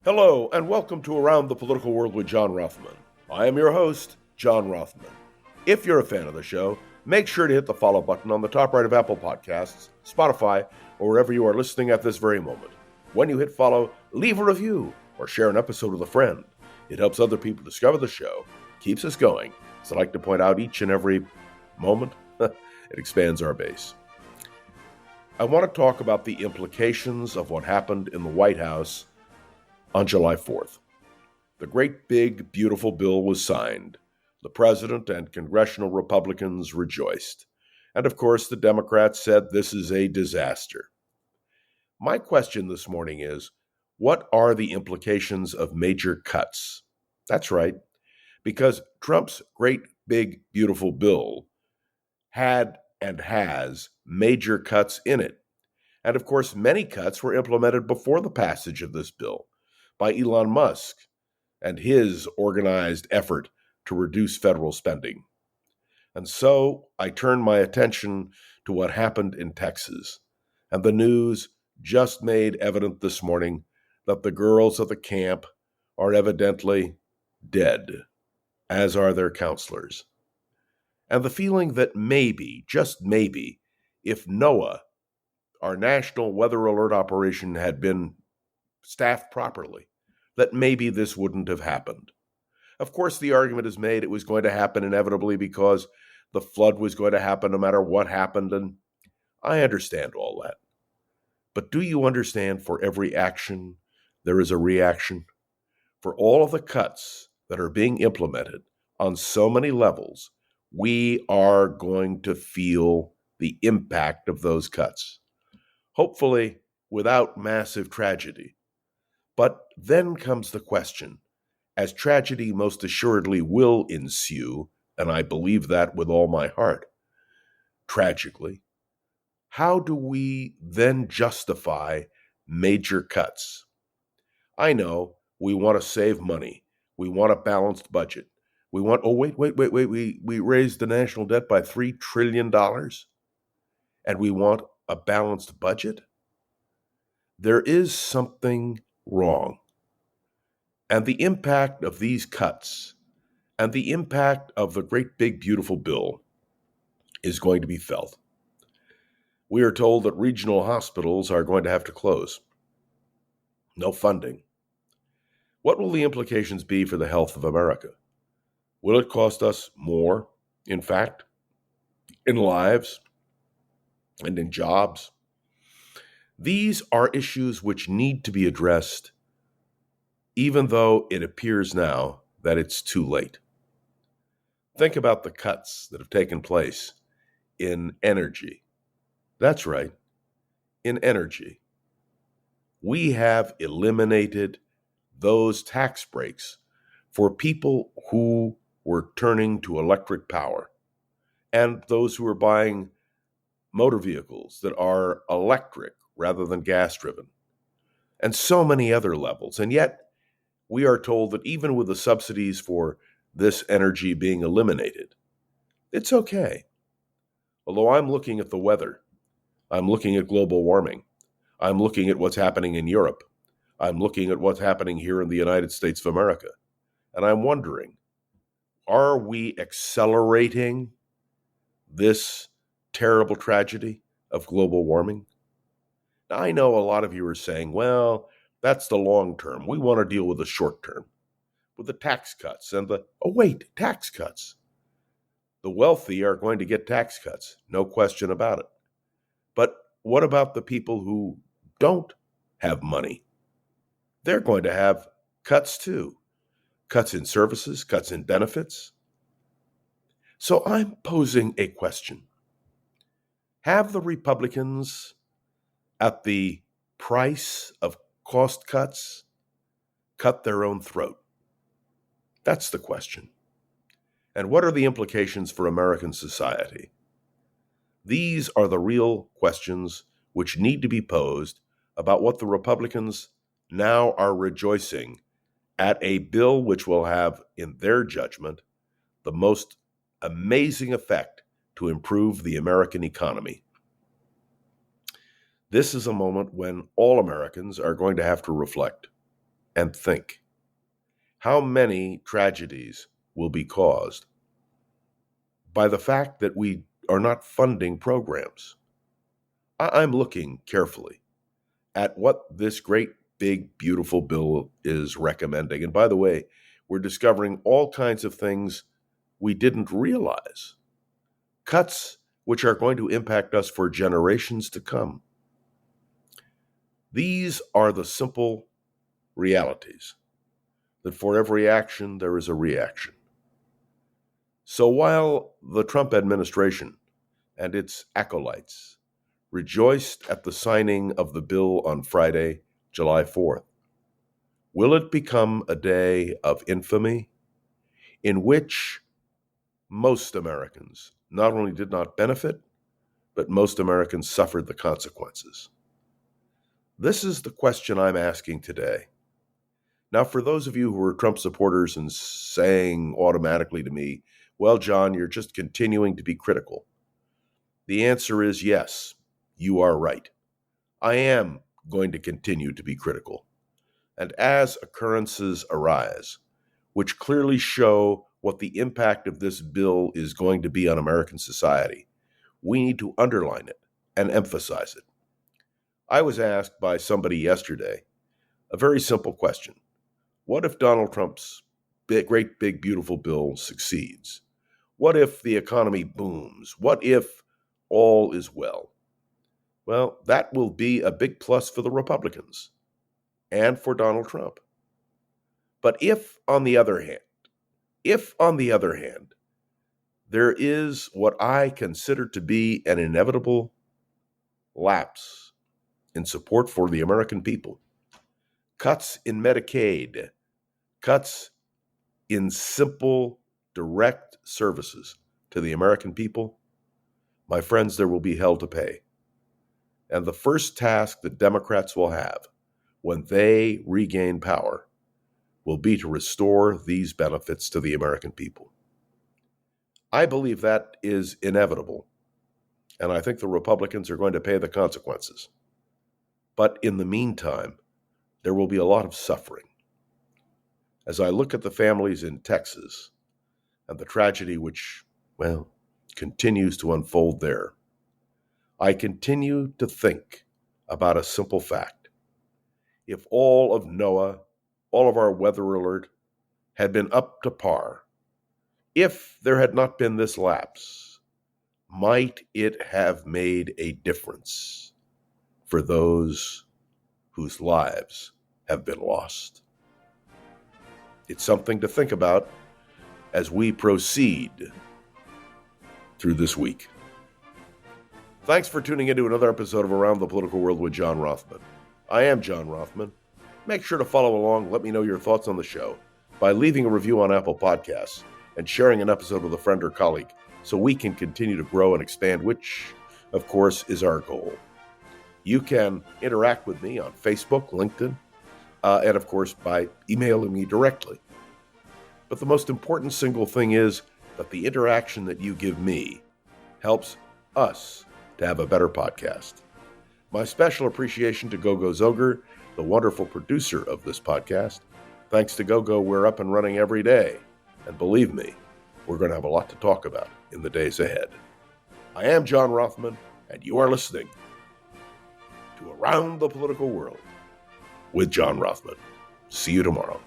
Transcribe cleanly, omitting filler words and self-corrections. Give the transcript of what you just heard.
Hello, and welcome to Around the Political World with John Rothman. I am your host, John Rothman. If you're a fan of the show, make sure to hit the follow button on the top right of Apple Podcasts, Spotify, or wherever you are listening at this very moment. When you hit follow, leave a review or share an episode with a friend. It helps other people discover the show, keeps us going. As I like to point out each and every moment, it expands our base. I want to talk about the implications of what happened in the White House on July 4th. The great big beautiful bill was signed. The president and congressional Republicans rejoiced. And of course, the Democrats said this is a disaster. My question this morning is, what are the implications of major cuts? That's right, because Trump's great big beautiful bill had and has major cuts in it. And of course, many cuts were implemented before the passage of this bill by Elon Musk and his organized effort to reduce federal spending. And so I turned my attention to what happened in Texas. And the news just made evident this morning that the girls at the camp are evidently dead, as are their counselors. And the feeling that maybe, just maybe, if NOAA, our National Weather Alert Operation, had been staffed properly, that maybe this wouldn't have happened. Of course, the argument is made it was going to happen inevitably because the flood was going to happen no matter what happened, and I understand all that. But do you understand for every action, there is a reaction? For all of the cuts that are being implemented on so many levels, we are going to feel the impact of those cuts. Hopefully, without massive tragedy. But then comes the question, as tragedy most assuredly will ensue, and I believe that with all my heart, tragically, how do we then justify major cuts? I know we want to save money. We want a balanced budget. We want, we raised the national debt by $3 trillion, and we want a balanced budget? There is something wrong. And the impact of these cuts and the impact of the great big beautiful bill is going to be felt. We are told that regional hospitals are going to have to close. No funding. What will the implications be for the health of America? Will it cost us more, in fact, in lives and in jobs? These are issues which need to be addressed, even though it appears now that it's too late. Think about the cuts that have taken place in energy. That's right, in energy. We have eliminated those tax breaks for people who were turning to electric power and those who are buying motor vehicles that are electric rather than gas-driven, and so many other levels. And yet, we are told that even with the subsidies for this energy being eliminated, it's okay. Although I'm looking at the weather, I'm looking at global warming, I'm looking at what's happening in Europe, I'm looking at what's happening here in the United States of America, and I'm wondering, are we accelerating this terrible tragedy of global warming? Now, I know a lot of you are saying, well, that's the long term. We want to deal with the short term, with the tax cuts and tax cuts. The wealthy are going to get tax cuts, no question about it. But what about the people who don't have money? They're going to have cuts too. Cuts in services, cuts in benefits. So I'm posing a question. Have the Republicans, at the price of cost cuts, cut their own throat? That's the question. And what are the implications for American society? These are the real questions which need to be posed about what the Republicans now are rejoicing at a bill which will have, in their judgment, the most amazing effect to improve the American economy. This is a moment when all Americans are going to have to reflect. and think. How many tragedies will be caused by the fact that we are not funding programs? I'm looking carefully at what this great, big, beautiful bill is recommending. And by the way, we're discovering all kinds of things we didn't realize. Cuts which are going to impact us for generations to come. These are the simple realities, that for every action there is a reaction. So while the Trump administration and its acolytes rejoiced at the signing of the bill on Friday, July 4th, will it become a day of infamy in which most Americans not only did not benefit, but most Americans suffered the consequences? This is the question I'm asking today. Now, for those of you who are Trump supporters and saying automatically to me, well, John, you're just continuing to be critical, the answer is yes, you are right. I am going to continue to be critical. And as occurrences arise, which clearly show what the impact of this bill is going to be on American society, we need to underline it and emphasize it. I was asked by somebody yesterday a very simple question. What if Donald Trump's great, big, beautiful bill succeeds? What if the economy booms? What if all is well? Well, that will be a big plus for the Republicans and for Donald Trump. But if, on the other hand, there is what I consider to be an inevitable lapse in support for the American people, cuts in Medicaid, cuts in simple, direct services to the American people, my friends, there will be hell to pay. And the first task that Democrats will have when they regain power will be to restore these benefits to the American people. I believe that is inevitable, and I think the Republicans are going to pay the consequences. But in the meantime, there will be a lot of suffering. As I look at the families in Texas and the tragedy which, well, continues to unfold there, I continue to think about a simple fact. If all of NOAA, all of our weather alert, had been up to par, if there had not been this lapse, might it have made a difference for those whose lives have been lost? It's something to think about as we proceed through this week. Thanks for tuning into another episode of Around the Political World with John Rothman. I am John Rothman. Make sure to follow along, let me know your thoughts on the show by leaving a review on Apple Podcasts and sharing an episode with a friend or colleague so we can continue to grow and expand, which, of course, is our goal. You can interact with me on Facebook, LinkedIn, and, of course, by emailing me directly. But the most important single thing is that the interaction that you give me helps us to have a better podcast. My special appreciation to Gogo Zoger, the wonderful producer of this podcast. Thanks to Gogo, we're up and running every day. And believe me, we're going to have a lot to talk about in the days ahead. I am John Rothman, and you are listening to Around the Political World with John Rothman. See you tomorrow.